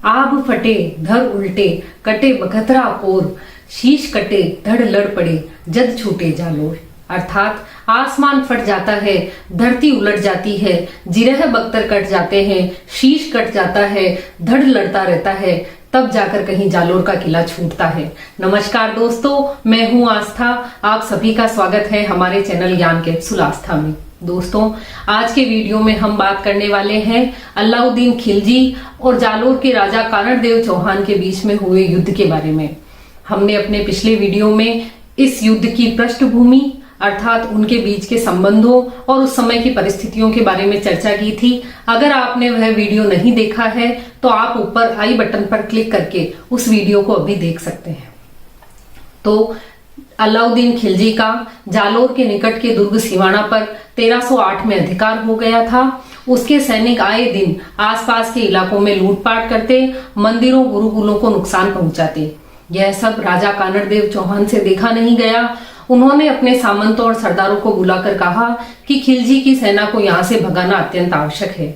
आब फटे धर उल्टे, कटे बखतरा कोर, शीश कटे धड़ लड़ पड़े, जद छूटे जालोर। अर्थात आसमान फट जाता है, धरती उलट जाती है, जिरह बख्तर कट जाते हैं, शीश कट जाता है, धड़ लड़ता रहता है, तब जाकर कहीं जालोर का किला छूटता है। नमस्कार दोस्तों, मैं हूं आस्था। आप सभी का स्वागत है हमारे चैनल ज्ञान कैप्सूल आस्था में। दोस्तों, आज के वीडियो में हम बात करने वाले हैं अलाउद्दीन खिलजी और जालोर के राजा कानड़देव चौहान के बीच में हुए युद्ध के बारे में। हमने अपने पिछले वीडियो में इस युद्ध की पृष्ठभूमि अर्थात उनके बीच के संबंधों और उस समय की परिस्थितियों के बारे में चर्चा की थी। अगर आपने वह वीडियो नहीं देखा है तो आप ऊपर आई बटन पर क्लिक करके उस वीडियो को अभी देख सकते हैं। तो अलाउद्दीन खिलजी का जालोर के निकट के दुर्ग सिवाना पर 1308 में अधिकार हो गया था। उसके सैनिक आए दिन आसपास के इलाकों में लूटपाट करते, मंदिरों गुरुकुलों को नुकसान पहुंचाते। यह सब राजा कानड़देव चौहान से देखा नहीं गया। उन्होंने अपने सामंतों और सरदारों को बुलाकर कहा कि खिलजी की सेना को यहाँ से भगाना अत्यंत आवश्यक है।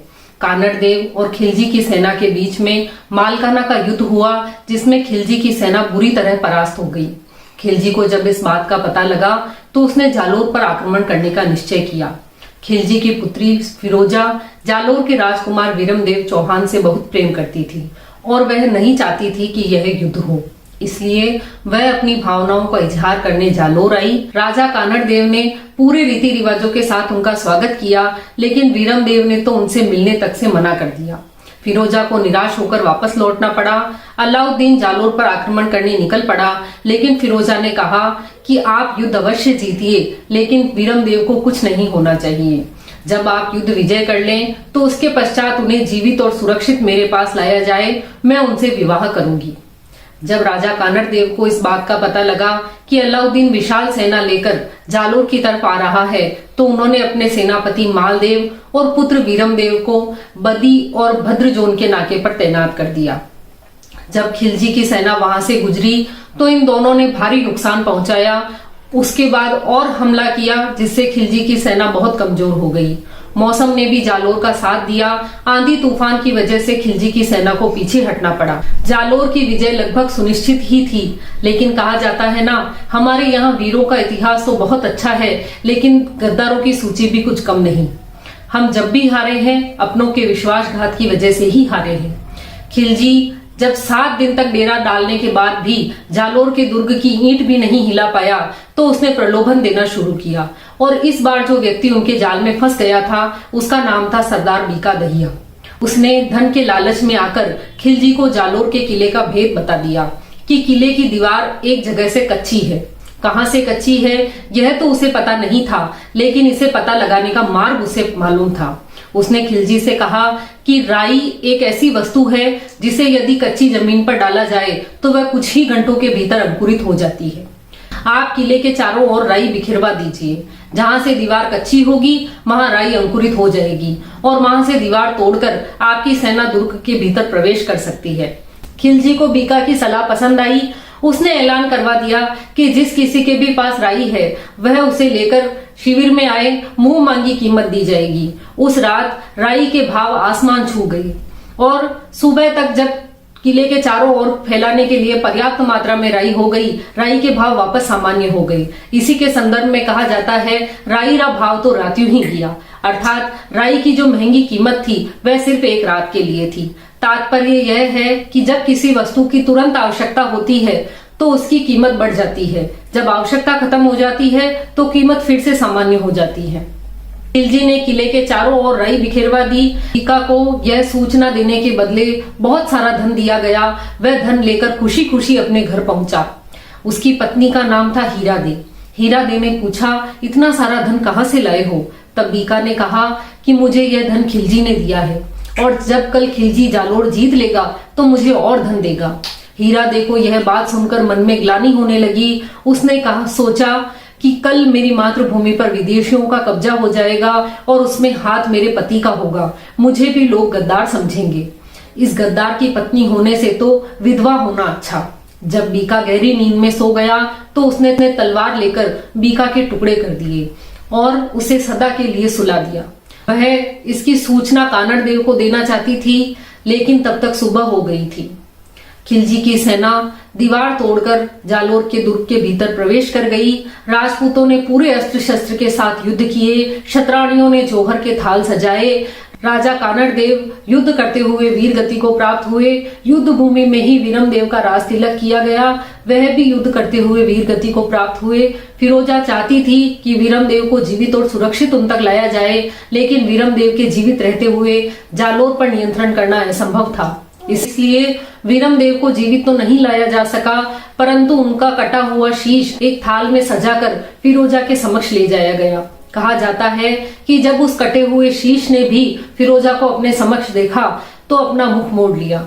कानड़देव और खिलजी की सेना के बीच में मालकाना का युद्ध हुआ, जिसमें खिलजी की सेना बुरी तरह परास्त हो गई। खिलजी को जब इस बात का पता लगा तो उसने जालोर पर आक्रमण करने का निश्चय किया। खिलजी की पुत्री फिरोजा जालोर के राजकुमार विरमदेव चौहान से बहुत प्रेम करती थी और वह नहीं चाहती थी कि यह युद्ध हो, इसलिए वह अपनी भावनाओं का इजहार करने जालोर आई। राजा कानड़देव ने पूरे रीति रिवाजों के साथ उनका स्वागत किया, लेकिन विरमदेव ने तो उनसे मिलने तक से मना कर दिया। फिरोजा को निराश होकर वापस लौटना पड़ा। अलाउद्दीन जालोर पर आक्रमण करने निकल पड़ा, लेकिन फिरोजा ने कहा कि आप युद्ध अवश्य जीतिए, लेकिन विरमदेव को कुछ नहीं होना चाहिए। जब आप युद्ध विजय कर लें तो उसके पश्चात उन्हें जीवित और सुरक्षित मेरे पास लाया जाए, मैं उनसे विवाह करूंगी। जब राजा कानड़देव को इस बात का पता लगा कि अलाउद्दीन विशाल सेना लेकर जालोर की तरफ आ रहा है, तो उन्होंने अपने सेनापति मालदेव और पुत्र वीरमदेव को बदी और भद्रजोन के नाके पर तैनात कर दिया। जब खिलजी की सेना वहां से गुजरी तो इन दोनों ने भारी नुकसान पहुंचाया। उसके बाद और हमला किया, जिससे खिलजी की सेना बहुत कमजोर हो गई। मौसम ने भी जालोर का साथ दिया। आंधी तूफान की वजह से खिलजी की सेना को पीछे हटना पड़ा। जालोर की विजय लगभग सुनिश्चित ही थी, लेकिन कहा जाता है ना, हमारे यहाँ वीरों का इतिहास तो बहुत अच्छा है, लेकिन गद्दारों की सूची भी कुछ कम नहीं। हम जब भी हारे हैं, अपनों के विश्वासघात की वजह से ही हारे हैं। खिलजी जब 7 दिन तक डेरा डालने के बाद भी जालोर के दुर्ग की ईंट भी नहीं हिला पाया, तो उसने प्रलोभन देना शुरू किया। और इस बार जो व्यक्ति उनके जाल में फंस गया था, उसका नाम था सरदार बीका दहिया। उसने धन के लालच में आकर खिलजी को जालोर के किले का भेद बता दिया कि किले की दीवार एक जगह से कच्ची है। कहां से कच्ची है यह तो उसे पता नहीं था, लेकिन इसे पता लगाने का मार्ग उसे मालूम था। उसने खिलजी से कहा कि राई एक ऐसी वस्तु है जिसे यदि कच्ची जमीन पर डाला जाए तो वह कुछ ही घंटों के भीतर अंकुरित हो जाती है। आप किले के चारों ओर राई बिखेरवा दीजिए। जहां से दीवार कच्ची होगी वहां राई अंकुरित हो जाएगी और वहां से दीवार तोड़कर आपकी सेना दुर्ग के भीतर प्रवेश कर सकती है। खिलजी को बीका की सलाह पसंद आई। उसने ऐलान करवा दिया कि जिस किसी के भी पास राई है वह उसे लेकर शिविर में आए, मुंह मांगी कीमत दी जाएगी। उस रात राई के भाव आसमान छू गई और सुबह तक जब किले के चारों ओर फैलाने के लिए पर्याप्त मात्रा में राई हो गई, राई के भाव वापस सामान्य हो गई। इसी के संदर्भ में कहा जाता है, राई रा भाव तो रात्यों ही गया। अर्थात राई की जो महंगी कीमत थी वह सिर्फ एक रात के लिए थी। तात्पर्य यह है कि जब किसी वस्तु की तुरंत आवश्यकता होती है तो उसकी कीमत बढ़ जाती है, जब आवश्यकता खत्म हो जाती है तो कीमत फिर से सामान्य हो जाती है। खिलजी ने किले के चारों ओर राई बिखेरवा दी। बीका को यह सूचना देने के बदले बहुत सारा धन दिया गया। वह धन लेकर खुशी खुशी अपने घर पहुंचा। उसकी पत्नी का नाम था हीरा दे। हीरा दे ने पूछा, इतना सारा धन कहाँ से लाए हो? तब बीका ने कहा कि मुझे यह धन खिलजी ने दिया है और जब कल खिलजी जालोर जीत लेगा तो मुझे और धन देगा। हीरा दे को यह बात सुनकर मन में ग्लानि होने लगी। उसने सोचा कि कल मेरी मातृभूमि पर विदेशियों का कब्जा हो जाएगा और उसमें हाथ मेरे पति का होगा। मुझे भी लोग गद्दार समझेंगे। इस गद्दार की पत्नी होने से तो विधवा होना अच्छा। जब बीका गहरी नींद में सो गया तो उसने तलवार लेकर बीका के टुकड़े कर दिए और उसे सदा के लिए सुला दिया। वह इसकी सूचना कानड़देव को देना चाहती थी। लेकिन तब तक सुबह हो गई थी। खिलजी की सेना दीवार तोड़कर जालोर के दुर्ग के भीतर प्रवेश कर गई। राजपूतों ने पूरे अस्त्र शस्त्र के साथ युद्ध किए। क्षत्राणियों ने जौहर के थाल सजाए। राजा कानड़ देव युद्ध करते हुए वीर गति को प्राप्त हुए। युद्ध भूमि में ही वीरम देव का राज तिलक किया गया, वह भी युद्ध करते हुए वीर गति को प्राप्त हुए। फिरोजा चाहती थी कि वीरम देव को जीवित और सुरक्षित उन तक लाया जाए, लेकिन वीरम देव के जीवित रहते हुए जालोर पर नियंत्रण करना असंभव था। इसलिए वीरम देव को जीवित तो नहीं लाया जा सका, परंतु उनका कटा हुआ शीश एक थाल में सजाकर फिरोजा के समक्ष ले जाया गया। कहा जाता है कि जब उस कटे हुए शीश ने भी फिरोजा को अपने समक्ष देखा तो अपना मुख मोड़ लिया।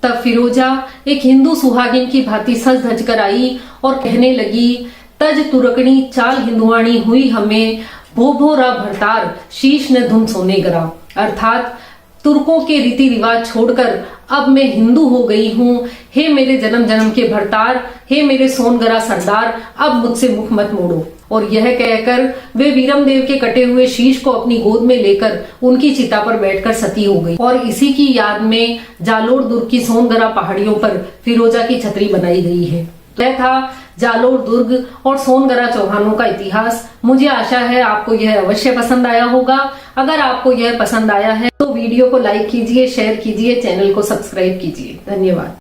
तब फिरोजा एक हिंदू सुहागिन की भांति सज धज कर आई और कहने लगी, तज तुरकनी चाल हिंदुआणी हुई हमें, भो भोरा भरतार शीश ने धुन सोने गरा। अर्थात तुर्कों के रीति रिवाज छोड़कर अब मैं हिंदू हो गई हूँ। हे मेरे जन्म जन्म के भरतार, हे मेरे सोनगरा सरदार, अब मुझसे मुख मत मोड़ो। और यह कहकर वे वीरम देव के कटे हुए शीश को अपनी गोद में लेकर उनकी चिता पर बैठकर सती हो गई। और इसी की याद में जालोर दुर्ग की सोनगरा पहाड़ियों पर फिरोजा की छतरी बनाई गई है। यह था जालोर दुर्ग और सोनगरा चौहानों का इतिहास। मुझे आशा है आपको यह अवश्य पसंद आया होगा। अगर आपको यह पसंद आया है तो वीडियो को लाइक कीजिए, शेयर कीजिए, चैनल को सब्सक्राइब कीजिए। धन्यवाद।